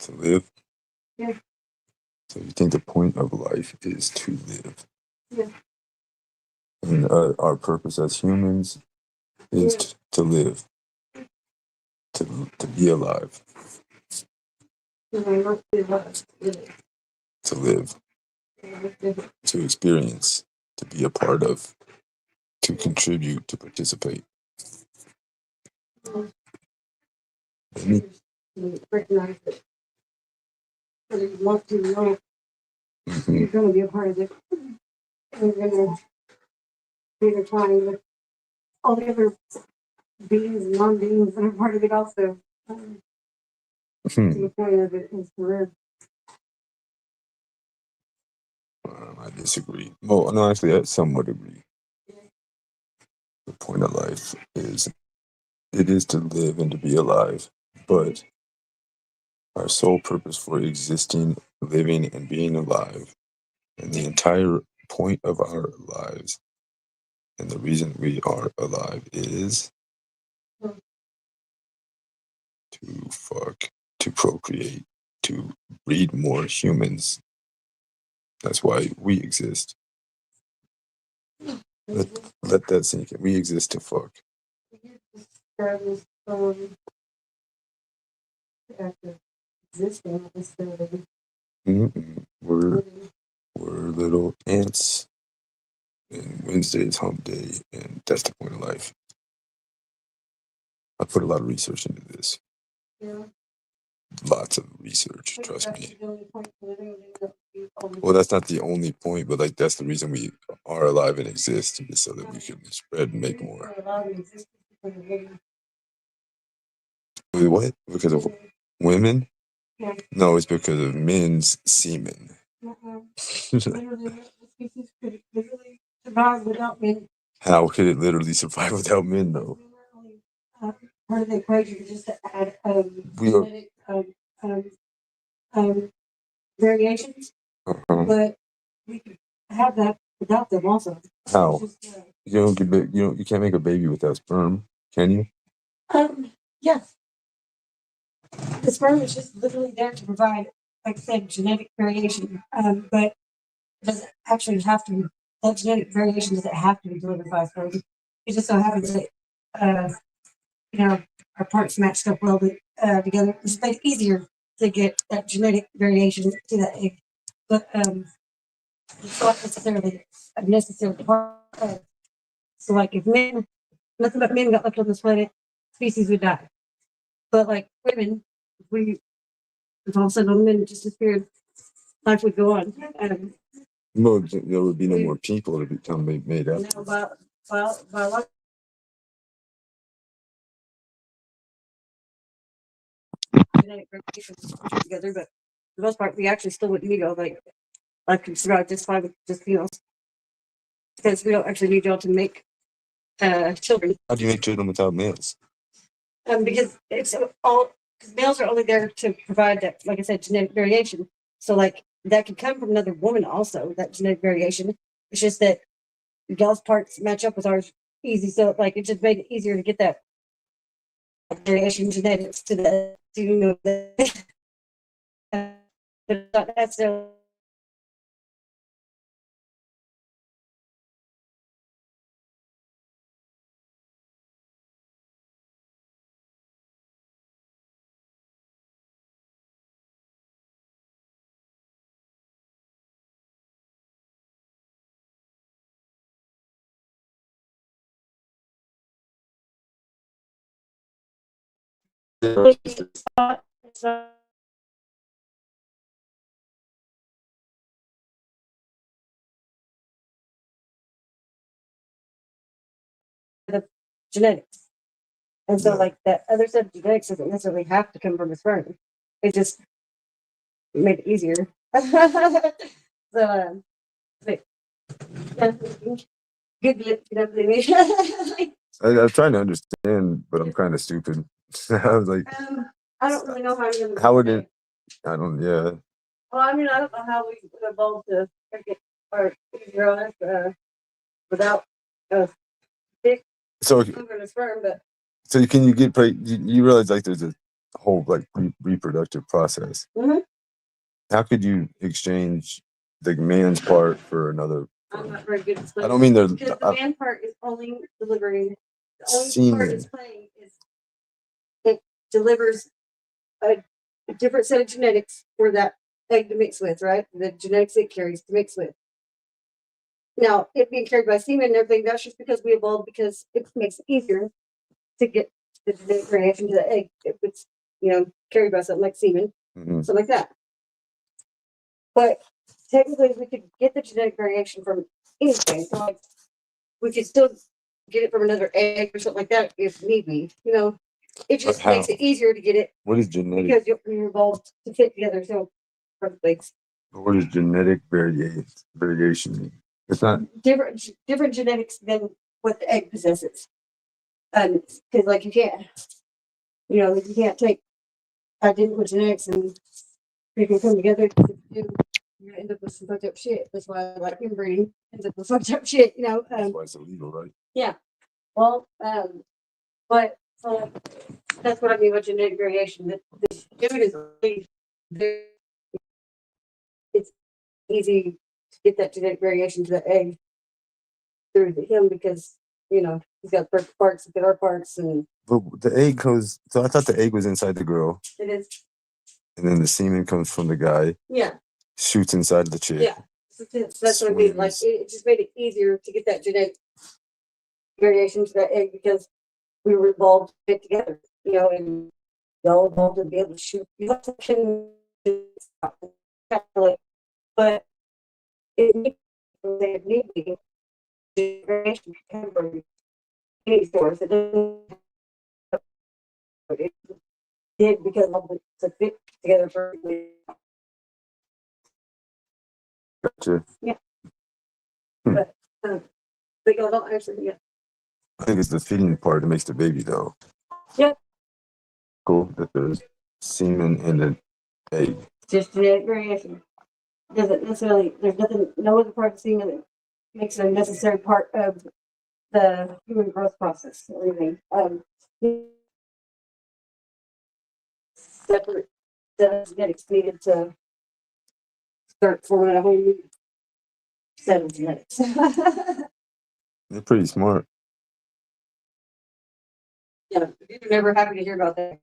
To live? Yeah. So you think the point of life is to live? Yeah. And our purpose as humans is to live, to be alive, to live, to experience, to be a part of, to contribute, to participate. Recognize it. But if you want to know Mhm. you're going to be a part of it, and you're going to be intertwined with all the other beings and non-beings that are part of it also. So the point of it is to live. I disagree. Well, no, actually, I somewhat agree. The point of life is it is to live and to be alive, but our sole purpose for existing, living, and being alive, and the entire point of our lives, and the reason we are alive is to procreate, to breed more humans. That's why we exist. Let that sink in. We exist to fuck. After existing, We're little ants, and Wednesday is hump day, and that's the point of life. I put a lot of research into this. Yeah. Lots of research, trust me. Well, that's not the only point, but like that's the reason we are alive and exist, is so that we can spread and make more. Wait, what? Because of women? Yeah. No, it's because of men's semen. Survive without men. How could it literally survive without men, though? Part of the equation is just to add We are. genetic variations, but we could have that without them also. How? Just, You don't get you can't make a baby without sperm, can you? yes. The sperm is just literally there to provide, like I said, genetic variation. But does it actually have to be that genetic variation? Does it have to be delivered by sperm? It just so happens that our parts matched up well together. It's made it easier to get that genetic variation to that egg, but it's not necessarily a necessary part. So, like, if nothing but men got left on this planet, species would die. But like women, if all of a sudden all the men just disappeared, life would go on. No, there would be no more people to become made up. Biological genetic variation together, but for the most part, we actually still wouldn't need y'all. Like can survive just fine with just females, because we don't actually need y'all to make children. How do you make children without males? Because it's all because males are only there to provide that, like I said, genetic variation. So like that could come from another woman also, that genetic variation. It's just that y'all's parts match up with ours easy. So like it just made it easier to get that variation genetics to the but not necessarily. The genetics. And so, like, that other set of genetics doesn't necessarily have to come from a sperm. It just made it easier. So, but, yeah, Google it, you know what I mean? I'm trying to understand, but I'm kind of stupid. I was like, I don't really know how you're gonna how would it? I don't. Yeah. Well, I mean, I don't know how we would evolve to get our embryos without a dick So, over the sperm, but so can you get you realize like there's a whole like reproductive process. Mhm. How could you exchange the man's part for another? I'm not very good at I explaining. don't mean they're Because the man part is only delivering, the only part semen. it's playing is it delivers a different set of genetics for that egg to mix with, right? The genetics it carries to mix with. Now, it being carried by semen and everything, that's just because we evolved because it makes it easier to get the genetic variation to the egg if it's, carried by something like semen, Mhm. something like that. But technically, we could get the genetic variation from anything. So like, we could still get it from another egg or something like that if need be. It just how? makes it easier to get it What is genetic? because you're evolved to fit together so perfectly. What is genetic variation mean? It's not. Different genetics than what the egg possesses. Because like you can't take identical genetics and they can come together. You're gonna end up with some fucked up shit. That's why I like inbreeding. Ends up with fucked up shit. That's why it's illegal, right? Yeah. Well, but so that's what I mean by genetic variation. The dude is really very, it's easy to get that genetic variation to the egg through him because he's got perfect parts, he's got our parts, and But the egg goes. So I thought the egg was inside the girl, it is. and then the semen comes from the guy, Yeah. shoots inside the chick. Yeah. So that's what I mean. Like it just made it easier to get that genetic variation to that egg because we were evolved to fit together, and y'all evolved to be able to shoot. You have to can, but it need to be variation can come from any source. It doesn't. It did because of to fit together perfectly. Gotcha. Yeah. Hmm. But they go don't actually. Yeah. I think it's the feeding part that makes the baby, though. Yeah. Cool. That there's semen in the egg. Just genetic variation. Doesn't necessarily. There's nothing. No other part of semen that makes it a necessary part of the human growth process or anything. Separate set of genetics needed to start forming a whole new set of genetics. They're pretty smart. Yeah, you're never happy to hear about that.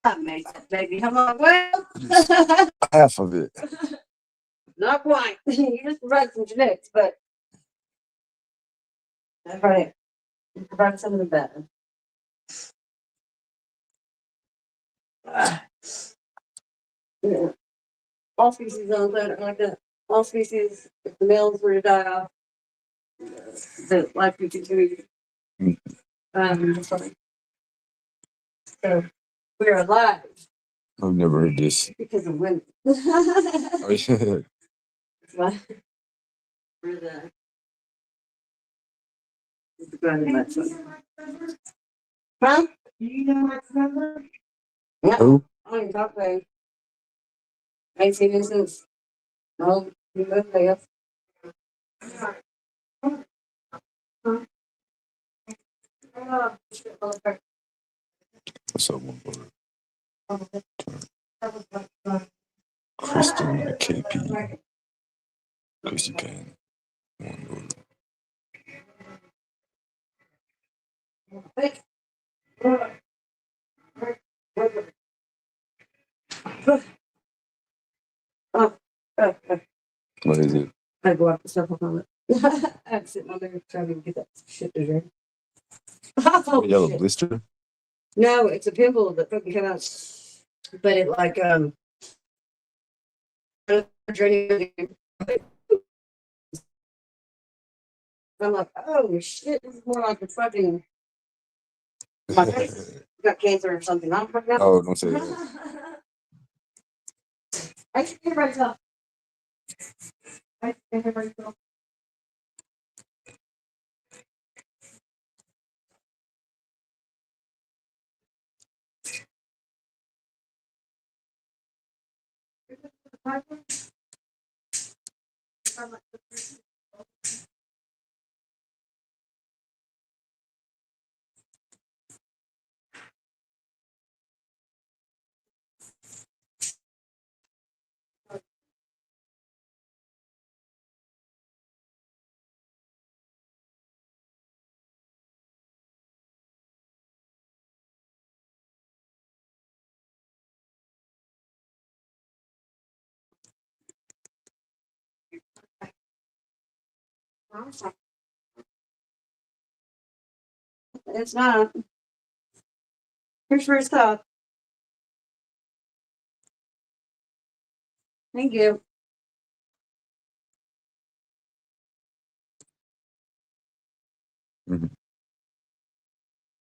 That makes it, baby. I'm like, well, Half of it. not quite. You just provide some genetics, but that's right. You provide some of the better. Yeah. All species on planet like that. All species, if the males were to die off, the life would continue. Sorry. So we're alive I've never heard this. because of women. Oh, yeah. Why? We're the grandma's son. Huh? Do you know my number? No, Who? I don't even talk to him. I ain't seen him since. No, he moved there. What's up, one brother? Kristen KP. Chrissy Kane. One brother. What is it? I go up to stuff on it. I'm sitting on there trying to get that shit to drink. A yellow Shit. blister? No, it's a pimple that fucking came out, but it like I'm like, oh shit, this is more like a fucking my face got cancer or something. I'm fucking Oh, don't say that. I can hear myself. I can hear myself. It's not. Here's first thought. Thank you. Mhm.